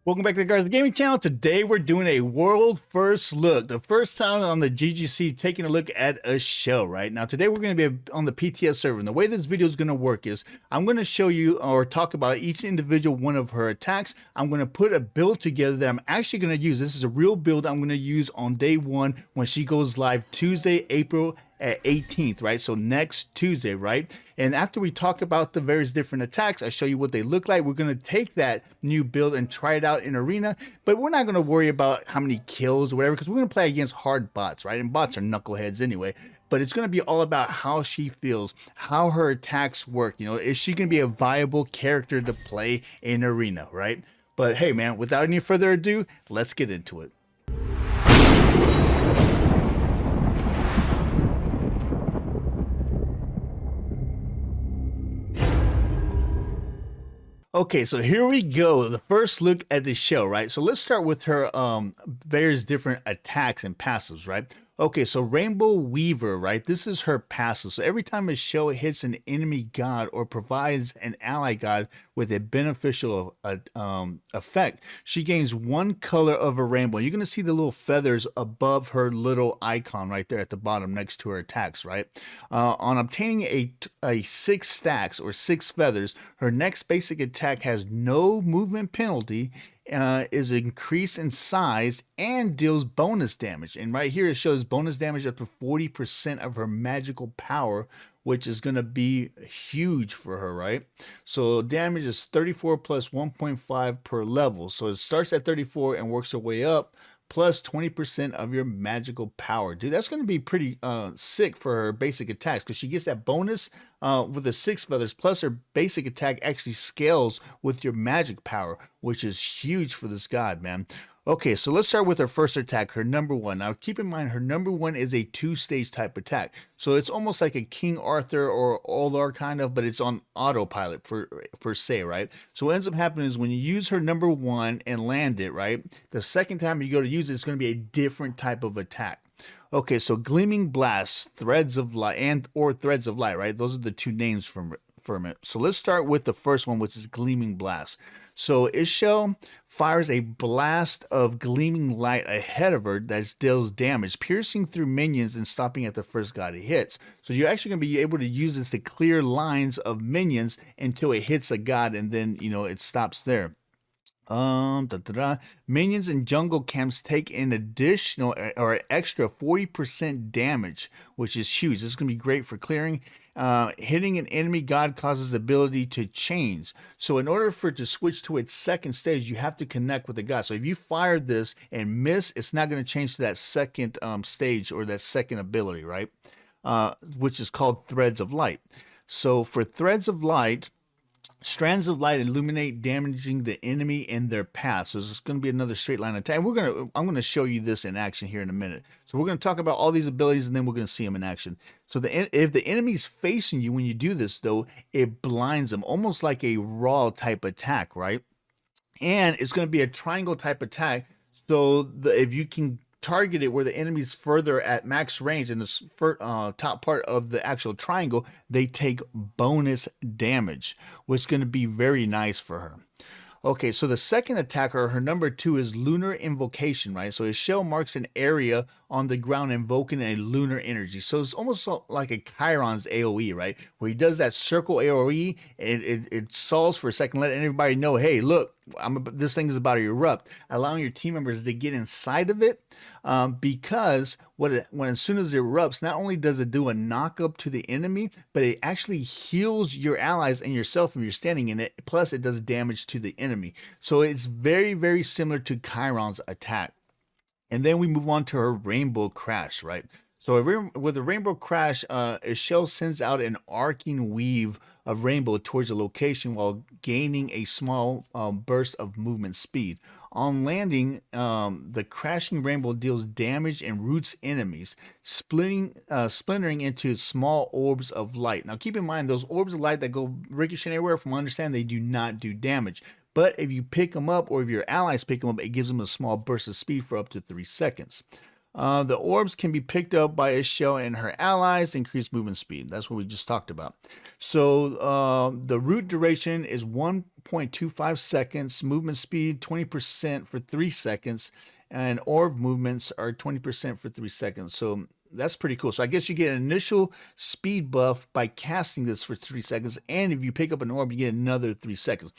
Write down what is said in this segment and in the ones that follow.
Welcome back to the Garza Gaming Channel. Today we're doing a world first look. The first time on the GGC taking a look at a show, right? Now today we're going to be on the PTS server. And the way this video is going to work is I'm going to show you or talk about each individual one of her attacks. I'm going to put a build together that I'm actually going to use. This is a real build I'm going to use on day one when she goes live Tuesday, April 18th, right? So next Tuesday, right? And after we talk about the various different attacks, I show you what they look like. We're going to take that new build and try it out in arena, but we're not going to worry about how many kills or whatever, because we're going to play against hard bots, right? And bots are knuckleheads anyway. But it's going to be all about how she feels, how her attacks work. You know, is she going to be a viable character to play in arena, right? But hey, man, without any further ado, let's get into it. Okay, so here we go. The first look at the show, right? So let's start with her various different attacks and passives, right? Okay, so Rainbow Weaver, right? This is her passive. So every time a show hits an enemy god or provides an ally god with a beneficial effect, she gains one color of a rainbow. You're going to see the little feathers above her little icon right there at the bottom next to her attacks, right? On obtaining a 6 stacks or 6 feathers, her next basic attack has no movement penalty, is increased in size, and deals bonus damage. And right here it shows bonus damage up to 40% of her magical power, which is going to be huge for her, right? So damage is 34 plus 1.5 per level. So it starts at 34 and works her way up, plus 20% of your magical power. Dude, that's going to be pretty sick for her basic attacks, because she gets that bonus with the 6 feathers, plus her basic attack actually scales with your magic power, which is huge for this god, man. Okay, so let's start with her first attack, her number 1. Now, keep in mind, her number 1 is a 2-stage type attack. So it's almost like a King Arthur or Olar kind of, but it's on autopilot per se, right? So what ends up happening is when you use her number 1 and land it, right, the second time you go to use it, it's going to be a different type of attack. Okay, so Gleaming Blast, Threads of Light, or Threads of Light, right? Those are the 2 names from it. So let's start with the first one, which is Gleaming Blast. So Ishel fires a blast of gleaming light ahead of her that deals damage, piercing through minions and stopping at the first god it hits. So you're actually going to be able to use this to clear lines of minions until it hits a god, and then, you know, it stops there. Minions in jungle camps take an additional or extra 40% damage, which is huge. This is going to be great for clearing. Hitting an enemy god causes ability to change. So in order for it to switch to its second stage, you have to connect with the god. So if you fire this and miss, it's not going to change to that second stage or that second ability, right? Which is called Threads of Light. So for Threads of Light, strands of light illuminate, damaging the enemy in their path. So it's going to be another straight line attack. I'm going to show you this in action here in a minute. So we're going to talk about all these abilities, and then we're going to see them in action. So if the enemy's facing you when you do this, though, it blinds them, almost like a raw type attack, right? And it's going to be a triangle type attack. So if you can target it where the enemy's further at max range in the top part of the actual triangle, they take bonus damage, which is going to be very nice for her. Okay, so the second attacker, her number 2, is Lunar Invocation, right? So his shell marks an area on the ground invoking a lunar energy. So it's almost like a Chiron's AoE, right? Where he does that circle AoE, and it stalls for a second, letting everybody know, hey, look, this thing is about to erupt, allowing your team members to get inside of it, because as soon as it erupts, not only does it do a knock up to the enemy, but it actually heals your allies and yourself if you're standing in it, plus it does damage to the enemy. So it's very, very similar to Chiron's attack. And then we move on to her Rainbow Crash, right? So with the Rainbow Crash, a shell sends out an arcing weave of rainbow towards a location while gaining a small burst of movement speed. On landing, the crashing rainbow deals damage and roots enemies, splintering into small orbs of light. Now keep in mind, those orbs of light that go ricochet everywhere, from what I understand, they do not do damage. But if you pick them up, or if your allies pick them up, it gives them a small burst of speed for up to 3 seconds. The orbs can be picked up by a shell and her allies, increase movement speed. That's what we just talked about. So the root duration is 1.25 seconds, movement speed 20% for 3 seconds, and orb movements are 20% for 3 seconds. So that's pretty cool. So I guess you get an initial speed buff by casting this for 3 seconds, and if you pick up an orb, you get another 3 seconds.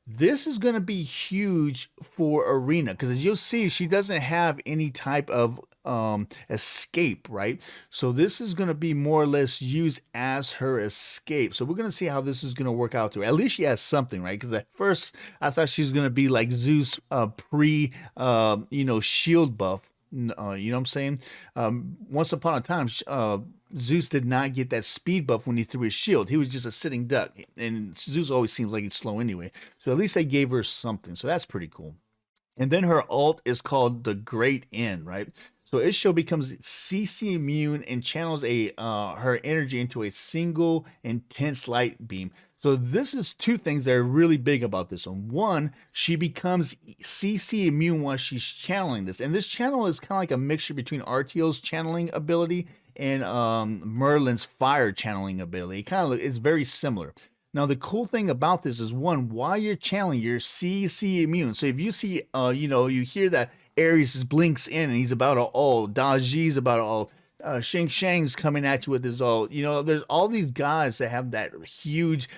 This is going to be huge for Arena because as you'll see, she doesn't have any type of escape, right? So this is going to be more or less used as her escape. So we're going to see how this is going to work out to her. At least she has something, right? Because at first I thought she was going to be like Zeus pre, shield buff. You know what I'm saying? Once upon a time, Zeus did not get that speed buff when he threw his shield. He was just a sitting duck, and Zeus always seems like he's slow anyway. So at least they gave her something. So that's pretty cool. And then her ult is called the Great End, right? So Ishio becomes CC immune and channels her energy into a single intense light beam. So this is two things that are really big about this one. One, she becomes CC immune while she's channeling this. And this channel is kind of like a mixture between RTO's channeling ability and Merlin's fire channeling ability. It's very similar. Now the cool thing about this is one, while you're channeling, you're CC immune. So if you see, you hear that Ares just blinks in and he's about to all, Daji's about to all, Shang Shang's coming at you with his all, there's all these guys that have that huge,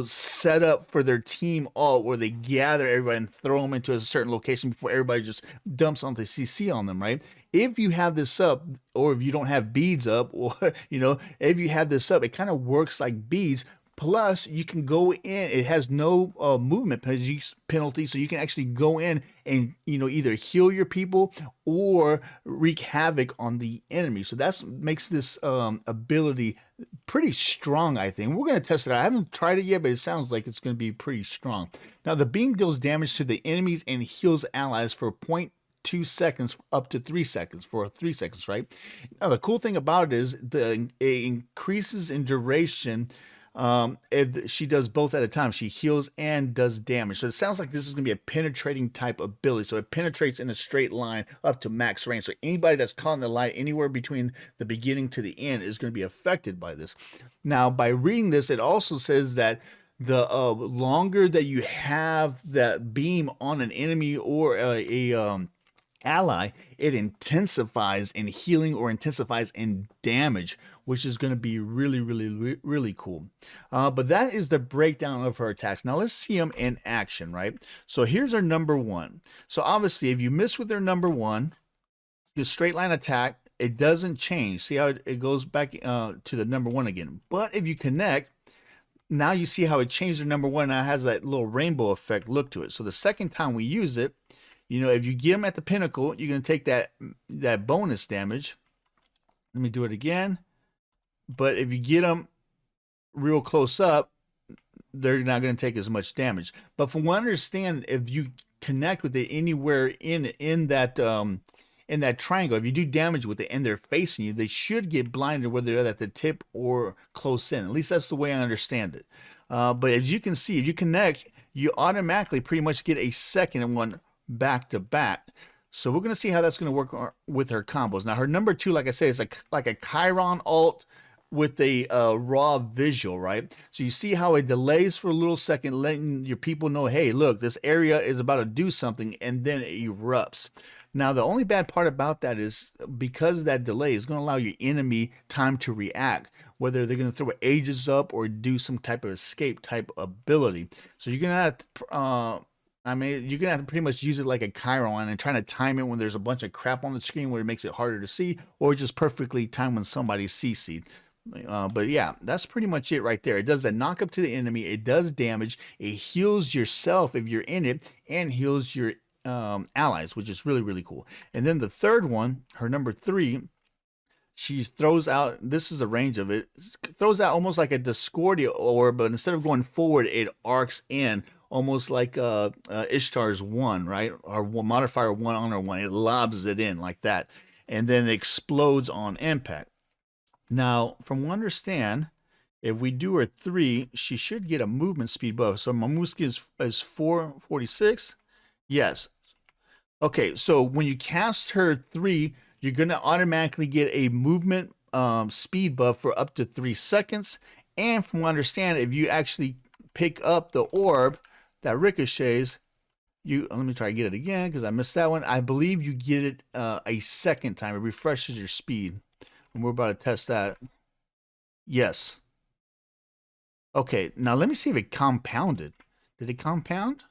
set up for their team all where they gather everybody and throw them into a certain location before everybody just dumps onto CC on them, right? If you have this up, or if you don't have beads up, or, if you have this up, it kind of works like beads. Plus, you can go in. It has no movement penalty, so you can actually go in and either heal your people or wreak havoc on the enemy. So that makes this ability pretty strong, I think. We're going to test it out. I haven't tried it yet, but it sounds like it's going to be pretty strong. Now, the beam deals damage to the enemies and heals allies for 0.2 seconds up to 3 seconds for 3 seconds, right? Now, the cool thing about it is it increases in duration. If she does both at a time, she heals and does damage. So it sounds like this is going to be a penetrating type ability. So it penetrates in a straight line up to max range. So anybody that's caught in the light anywhere between the beginning to the end is going to be affected by this. Now, by reading this, it also says that the longer that you have that beam on an enemy or a ally, it intensifies in healing or intensifies in damage, which is going to be really, really, really cool. But that is the breakdown of her attacks. Now let's see them in action, right? So here's her number one. So obviously, if you miss with her number one, the straight line attack, it doesn't change. See how it goes back to the number one again. But if you connect, now you see how it changed to number one. Now it has that little rainbow effect look to it. So the second time we use it, if you get them at the pinnacle, you're going to take that bonus damage. Let me do it again. But if you get them real close up, they're not going to take as much damage. But from what I understand, if you connect with it anywhere in that triangle, if you do damage with it and they're facing you, they should get blinded whether they're at the tip or close in. At least that's the way I understand it. But as you can see, if you connect, you automatically pretty much get a second one back to back. So we're going to see how that's going to work with her combos. Now her number two, like I say, is like a Chiron ult with a raw visual, right? So you see how it delays for a little second, letting your people know, hey, look, this area is about to do something, and then it erupts. Now, the only bad part about that is because that delay is going to allow your enemy time to react, whether they're going to throw aegis up or do some type of escape type ability. So you're going to have to, you're going to have to pretty much use it like a Chiron and trying to time it when there's a bunch of crap on the screen where it makes it harder to see, or just perfectly time when somebody's CC'd. But yeah, that's pretty much it right there. It does that knock up to the enemy. It does damage. It heals yourself if you're in it, and heals your allies, which is really, really cool. And then the third one, her number three, she throws out, this is the range of it, throws out almost like a Discordia orb, but instead of going forward, it arcs in, almost like Ishtar's one, right? Or modifier one on her one. It lobs it in like that. And then it explodes on impact. Now, from what I understand, if we do her three, she should get a movement speed buff. So my movement speed is 446. Yes. Okay, so when you cast her three, you're going to automatically get a movement speed buff for up to 3 seconds. And from what I understand, if you actually pick up the orb that ricochets, let me try to get it again because I missed that one. I believe you get it a second time. It refreshes your speed. And we're about to test that. Yes. Okay, now let me see if it compounded. Did it compound?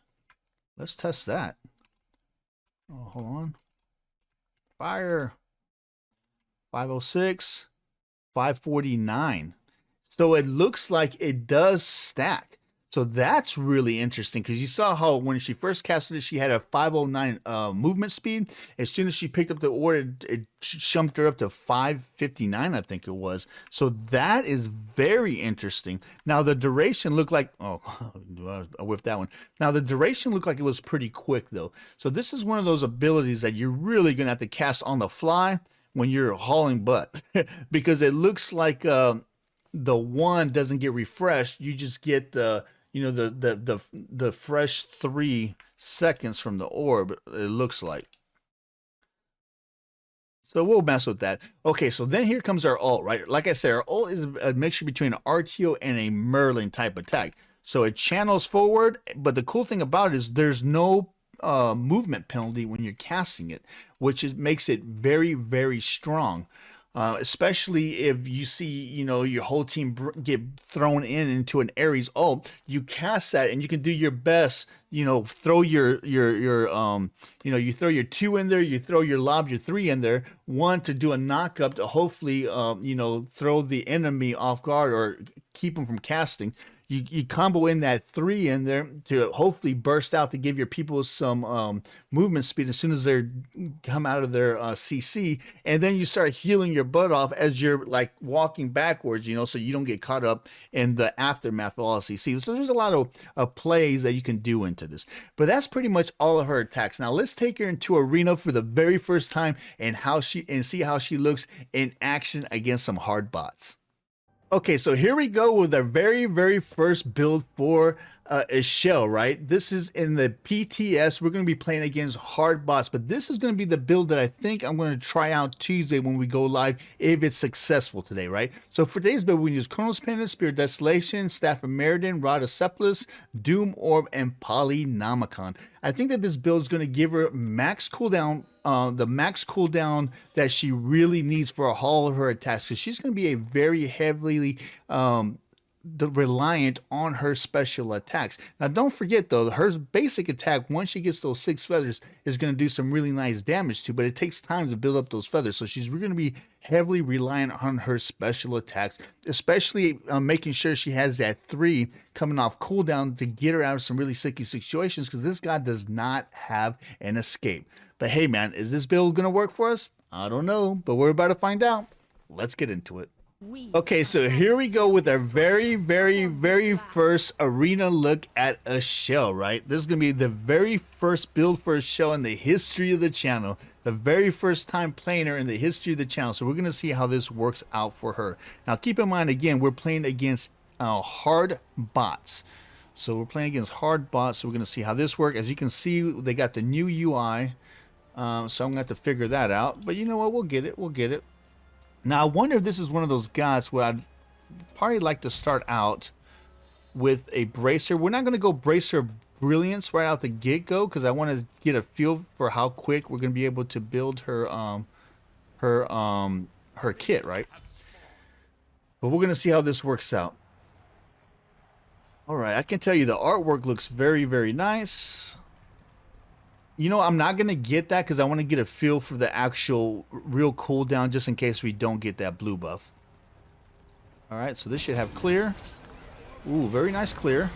Let's test that. Oh, hold on. Fire. 506. 549. So it looks like it does stack. So that's really interesting because you saw how when she first casted it, she had a 509 movement speed. As soon as she picked up the order, it jumped her up to 559, I think it was. So that is very interesting. Now the duration looked like, oh, I whiffed that one. Now the duration looked like it was pretty quick though. So this is one of those abilities that you're really going to have to cast on the fly when you're hauling butt because it looks like the one doesn't get refreshed. You just get the the fresh 3 seconds from the orb, it looks like. So we'll mess with that. Okay, so then here comes our ult, right? Like I said, our ult is a mixture between an RTO and a Merlin type attack. So it channels forward, but the cool thing about it is there's no movement penalty when you're casting it, which makes it very, very strong. Especially if you see, your whole team get thrown into an Ares ult, you cast that and you can do your best, throw you throw your 2 in there, you throw your lob, your 3 in there, 1 to do a knock up to hopefully, throw the enemy off guard or keep them from casting. You combo in that 3 in there to hopefully burst out to give your people some movement speed as soon as they come out of their CC, and then you start healing your butt off as you're like walking backwards, so you don't get caught up in the aftermath of all CC. So there's a lot of plays that you can do into this, but that's pretty much all of her attacks. Now let's take her into arena for the very first time and see how she looks in action against some hard bots. Okay, so here we go with our very first build for Chel, right? This is in the PTS. We're going to be playing against hard bots, but this is going to be the build that I think I'm going to try out Tuesday when we go live, if it's successful today, right? So for today's build, we use Chronos Pendant, Spirit Desolation, Staff of Meriden, Rod of Sepulus, Doom Orb, and Polynomicon. I think that this build is going to give her max cooldown, the max cooldown that she really needs for all of her attacks, because she's going to be a very heavily reliant on her special attacks. Now don't forget though, her basic attack, once she gets those 6 feathers, is going to do some really nice damage too, but it takes time to build up those feathers. So she's going to be heavily reliant on her special attacks, especially making sure she has that 3 coming off cooldown to get her out of some really sticky situations, because this guy does not have an escape. But hey man, is this build going to work for us? I don't know, but we're about to find out. Let's get into it. Okay, so here we go with our very first arena look at a Chel, right? This is going to be the very first build for a Chel in the history of the channel. The very first time playing her in the history of the channel. So we're going to see how this works out for her. Now keep in mind, again, we're playing against hard bots. So we're playing against hard bots. So we're going to see how this works. As you can see, they got the new UI. So I'm going to have to figure that out. But you know what? We'll get it. We'll get it. Now, I wonder if this is one of those guys where I'd probably like to start out with a Bracer. We're not going to go Bracer Brilliance right out the get-go, because I want to get a feel for how quick we're going to be able to build her kit, right? But we're going to see how this works out. All right, I can tell you the artwork looks very nice. I'm not going to get that because I want to get a feel for the actual real cooldown, just in case we don't get that blue buff. All right, so this should have clear. Ooh, very nice clear.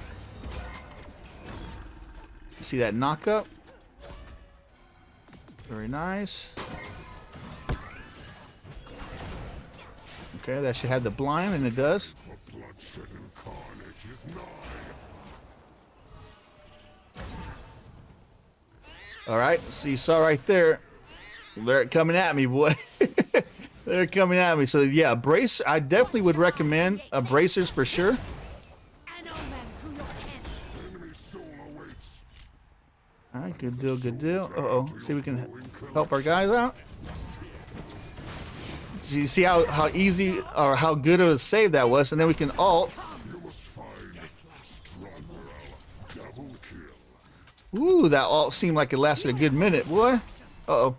See that knock up? Very nice. Okay, that should have the blind, and it does. All right, so you saw right there, they're coming at me, boy. They're coming at me. So yeah, brace. I definitely would recommend bracers for sure. All right, good deal, good deal. See, we can help our guys out. you see how easy or how good of a save that was, and then we can ult. Ooh, that ult seemed like it lasted a good minute, boy. Uh-oh.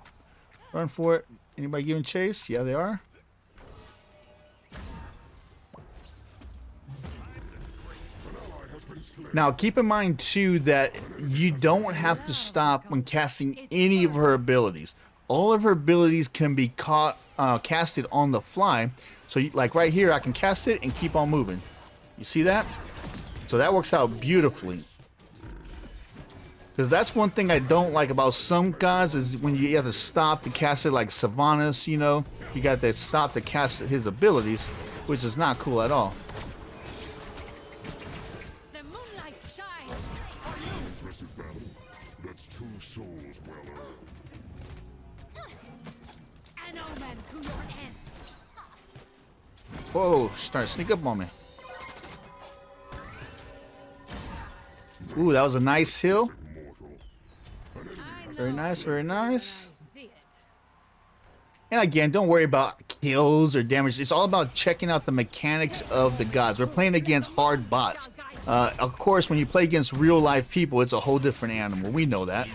Run for it. Anybody giving chase? Yeah, they are. Now, keep in mind, too, that you don't have to stop when casting any of her abilities. All of her abilities can be casted on the fly. So, like right here, I can cast it and keep on moving. You see that? So that works out beautifully. Because that's one thing I don't like about some gods is when you have to stop to cast it, like Sylvanas, you know. You got that stop to cast his abilities, which is not cool at all. Whoa, she's trying to sneak up on me. Ooh, that was a nice hill. Very nice, very nice. And again, don't worry about kills or damage. It's all about checking out the mechanics of the gods. We're playing against hard bots. Of course, when you play against real life people, it's a whole different animal. We know that.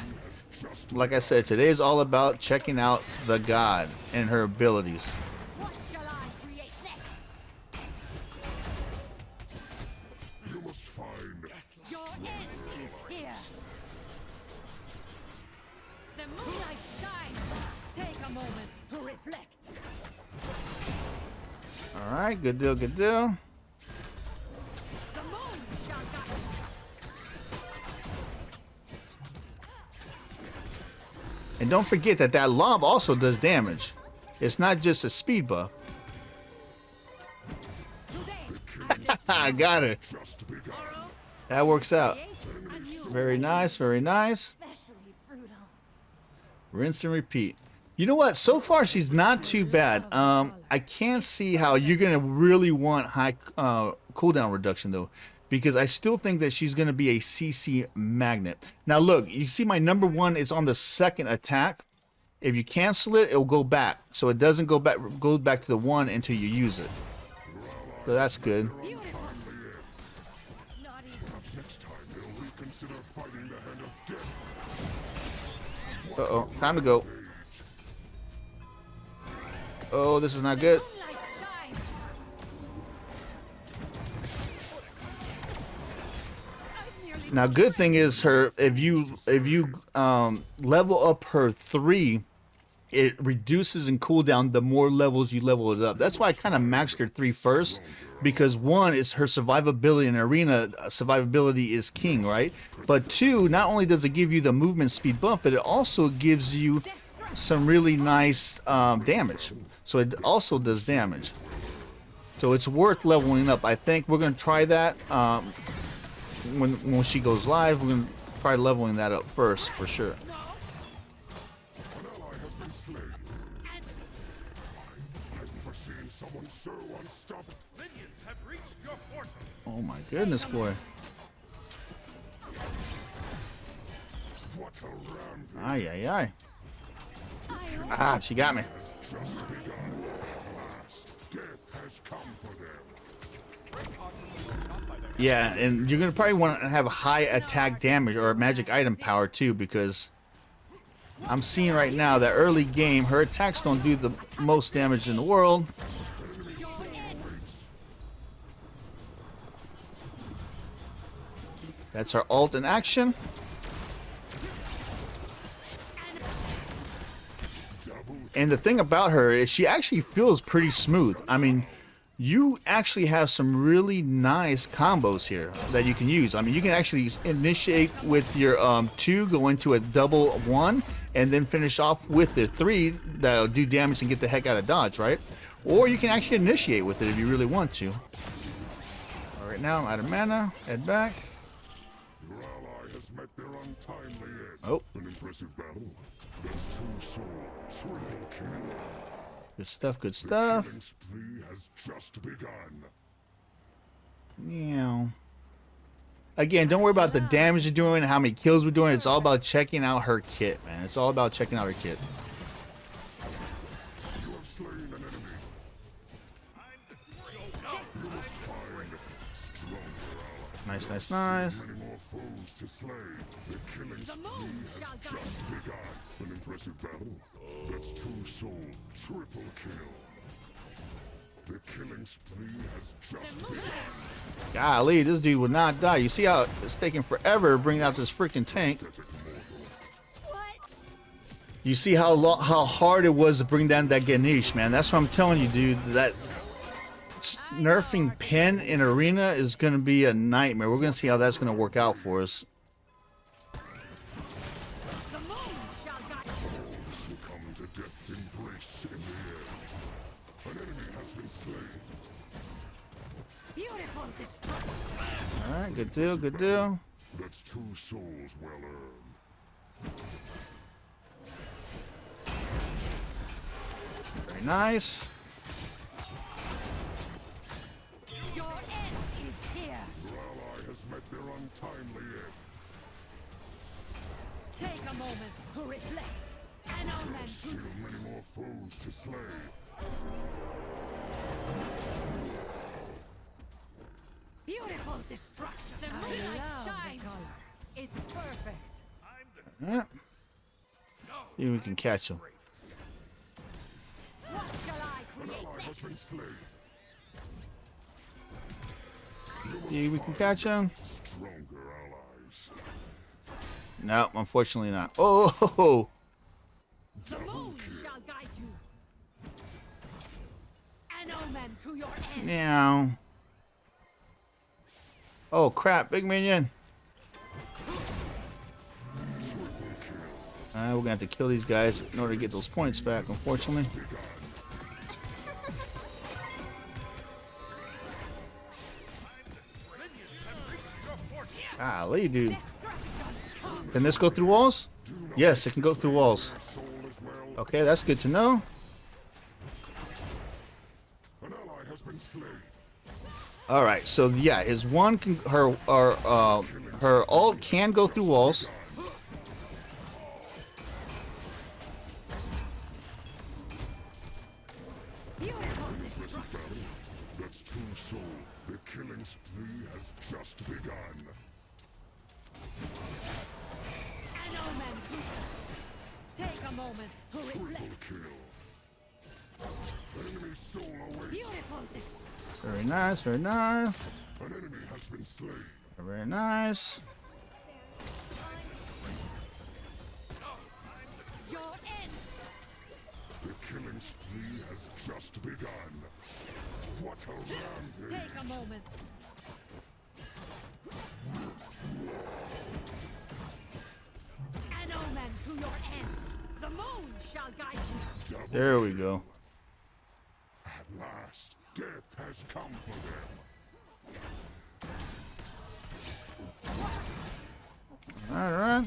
Like I said, today is all about checking out the god and her abilities. Alright, good deal, good deal. And don't forget that that lob also does damage. It's not just a speed buff. I got it. That works out. Very nice, very nice. Rinse and repeat. You know what? So far, she's not too bad. I can't see how you're going to really want high cooldown reduction, though, because I still think that she's going to be a CC magnet. Now, look, you see my number one is on the second attack. If you cancel it, it will go back. So it doesn't go back, goes back to the one until you use it. So that's good. Uh-oh, time to go. Oh, this is not good. Now, good thing is if you level up her 3, it reduces in cooldown the more levels you level it up. That's why I kind of maxed her 3 first, because 1 is her survivability in arena. Survivability is king, right? But 2, not only does it give you the movement speed bump, but it also gives you some really nice damage. So it also does damage. So it's worth leveling up. I think we're going to try that when she goes live. We're going to try leveling that up first for sure. Oh my goodness, boy. Ay, ay, ay. Ah, she got me. Yeah, and you're going to probably want to have a high attack damage or magic item power too, because I'm seeing right now that early game, her attacks don't do the most damage in the world. That's our ult in action. And the thing about her is she actually feels pretty smooth. I mean, you actually have some really nice combos here that you can use. I mean, you can actually initiate with your 2, go into a double 1, and then finish off with the 3 that'll do damage and get the heck out of dodge, right? Or you can actually initiate with it if you really want to. All right, now I'm out of mana. Head back. Your ally has met their untimely end. Oh. An impressive battle. Good stuff, good stuff. The killing spree has just begun. Yeah. Again, don't worry about the damage you're doing, how many kills we're doing. It's all about checking out her kit, man. It's all about checking out her kit. You have slain an enemy. Nice, nice, nice. Many more foes to slay. The killing spree has just begun. An impressive battle. That's 2 soul, triple kill. The killing spree has just begun. Golly, this dude would not die. You see how it's taking forever to bring out this freaking tank? You see how hard it was to bring down that Ganesh, man. That's what I'm telling you, dude. That nerfing Pen in Arena is going to be a nightmare. We're going to see how that's going to work out for us. Succumb to death's embrace in the air. An enemy has been slain. Beautiful destruction. All right, good deal, good deal. That's 2 souls well earned. Very nice. Your end is here. Your ally has met their untimely end. Take a moment to reflect. An omen Still to many more foes to slay. beautiful destruction. The moonlight shines. It's perfect. All right. See if we can catch him. What shall I An create ally has next? been slain. See if we can catch him. Stronger allies. No, unfortunately not. Oh, The moon shall guide you. An omen to your end. now. Oh crap, big minion. We're gonna have to kill these guys in order to get those points back, unfortunately. Golly, dude. Destruction comes. Can this go through walls? Yes, it can go through walls. Soul as well. Okay, that's good to know. An ally has been slain. All right, so yeah, his one can her ult can go through walls. Beautiful destruction. That's 2 soul. The killing spree has just begun. An omen to take a moment to reflect. Triple kill. Enemy soul awaits. Beautiful destruction. Very nice, very nice, An enemy has been slain. very nice. Your end. The killing spree has just begun. What a rampage. Take a moment. An omen to your end. The moon shall guide you. Double There we go. At last, death has come for them. All right.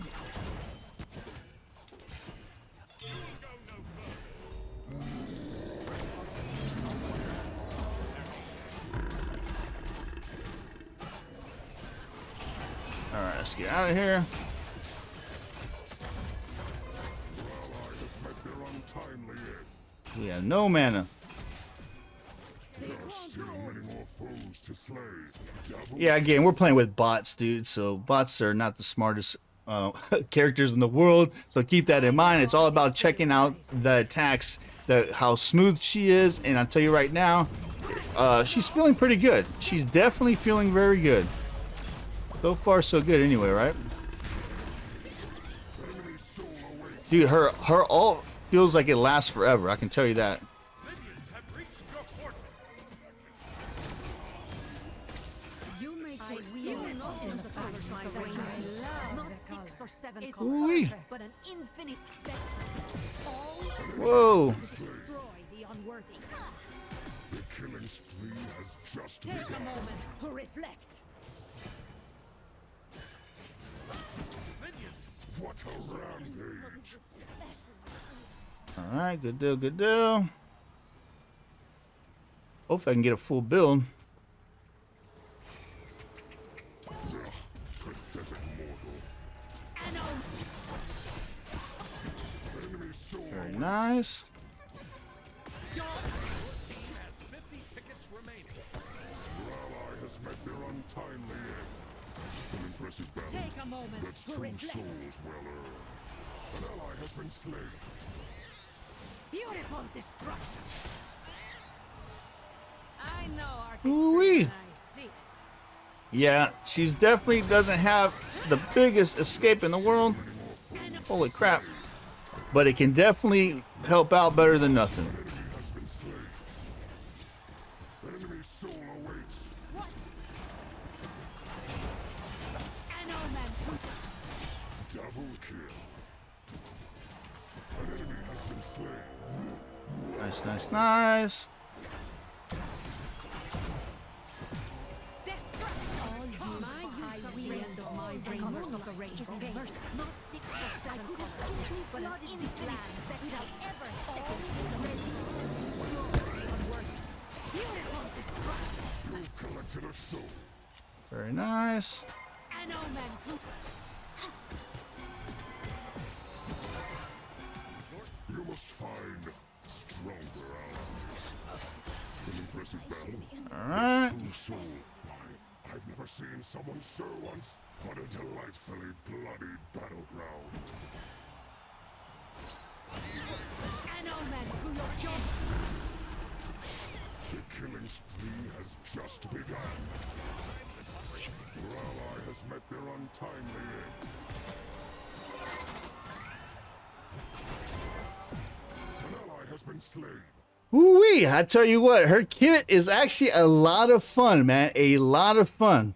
All right, let's get out of here. Your ally has met their untimely end. We have no mana. There are still many more foes to slay. Double Yeah, again, we're playing with bots, dude. So bots are not the smartest characters in the world. So keep that in mind. It's all about checking out the attacks, how smooth she is. And I'll tell you right now, she's feeling pretty good. She's definitely feeling very good. So far, so good anyway, right? enemy soul awaits. Dude, her ult feels like it lasts forever. I can tell you that. You make it not in the satisfied range. Not 6 or 7 Ooh-wee. colors, but an infinite spectrum. All Whoa. to destroy the unworthy. The killing spree has just Take a begun. moment to reflect. What a rampage. All right, good deal, good deal. Hopefully I can get a full build. Pathetic mortal. An omen. Enemy soul Very awaits. nice. Your Your ally has met their untimely end. impressive battle. Take a moment That's to 2 reflect. souls well earned. An ally has been slain. Beautiful destruction. I know Ooh-wee. artistry when I see it. Yeah, she's definitely doesn't have the biggest escape in the world. Holy crap. But it can definitely help out better than nothing. Enemy has been slain. Enemy soul awaits. What? An omen. Double kill. An enemy has been slain. Nice, nice, nice. All you my use of wind of my brain colors of the range is mercy. Not 6 or 7 colors, but an infinite that without ever stepping beautiful destruction. You've collected a soul. Very nice. An omen to You must find stronger allies. An impressive battle. Alright. 2 souls. Why, I've never seen someone so once. What a delightfully bloody battleground. an omen to your job. The killing spree has just begun. Your ally has met their untimely end. An ally has been slain. Woo-wee, I tell you what, her kit is actually a lot of fun, man. A lot of fun.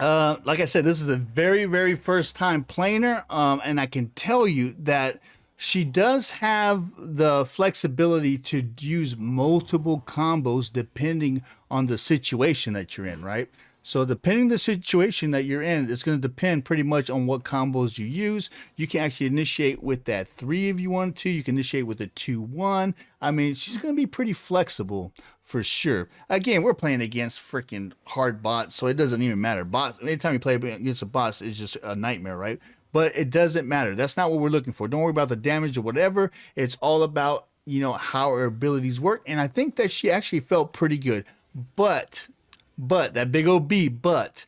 Like I said, this is the very, very first time playing her, and I can tell you that she does have the flexibility to use multiple combos depending on the situation that you're in, right? So depending the situation that you're in, it's going to depend pretty much on what combos you use. You can actually initiate with that 3 if you want to. You can initiate with a 2-1. I mean, she's going to be pretty flexible for sure. Again, we're playing against freaking hard bots, so it doesn't even matter. Bots, anytime you play against a boss, it's just a nightmare, right? But it doesn't matter. That's not what we're looking for. Don't worry about the damage or whatever. It's all about, you know, how her abilities work. And I think that she actually felt pretty good. But that big old B, but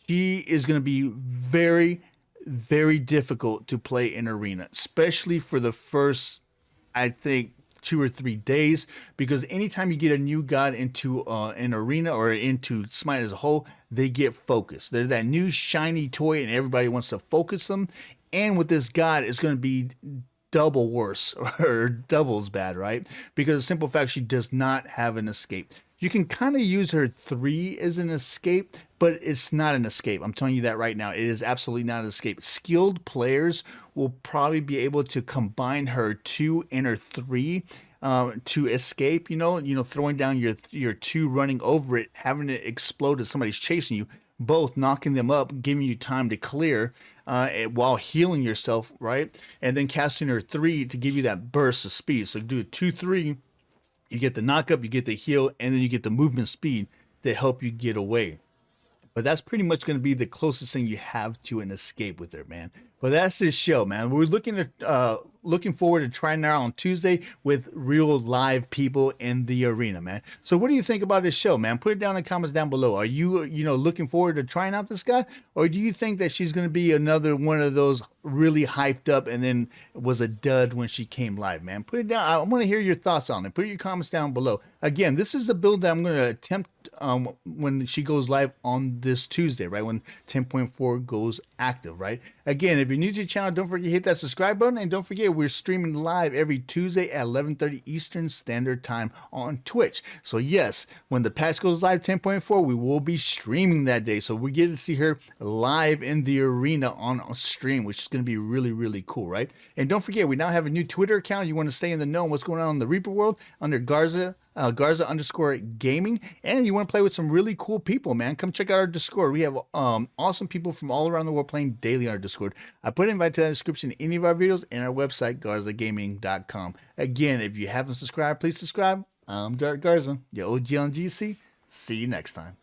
she is going to be very, very difficult to play in arena, especially for the first, I think, 2 or 3 days, because anytime you get a new god into an arena or into Smite as a whole, they get focused. They're that new shiny toy and everybody wants to focus them. And with this god, it's going to be double worse or double as bad, right? Because the simple fact she does not have an escape. You can kind of use her 3 as an escape, but it's not an escape. I'm telling you that right now. It is absolutely not an escape. Skilled players will probably be able to combine her 2 and her 3 to escape, you know, throwing down your 2, running over it, having it explode as somebody's chasing you, both knocking them up, giving you time to clear while healing yourself, right? And then casting her 3 to give you that burst of speed. So do a 2-3. You get the knockup, you get the heal, and then you get the movement speed to help you get away. But that's pretty much going to be the closest thing you have to an escape with her, man. But that's this show, man. We're looking forward to trying it out on Tuesday with real live people in the arena, man. So what do you think about this show, man? Put it down in the comments down below. Are you, looking forward to trying out this guy? Or do you think that she's going to be another one of those really hyped up and then was a dud when she came live, man? Put it down. I want to hear your thoughts on it. Put your comments down below. Again, this is the build that I'm going to attempt when she goes live on this Tuesday, right? When 10.4 goes active, right? Again, if you're new to the channel, don't forget to hit that subscribe button, and don't forget we're streaming live every Tuesday at 11:30 Eastern Standard Time on Twitch. So yes, when the patch goes live 10.4, we will be streaming that day. So we get to see her live in the arena on stream, which is going to be really, really cool, right? And don't forget, we now have a new Twitter account. You want to stay in the know on what's going on in the Reaper world under Garza_Gaming, and you want to play with some really cool people, man, come check out our Discord. We have awesome people from all around the world playing daily on our Discord. I put an invite to that description in any of our videos and our website, GarzaGaming.com. Again, if you haven't subscribed, please subscribe. I'm Dark Garza, your OG on GC. See you next time.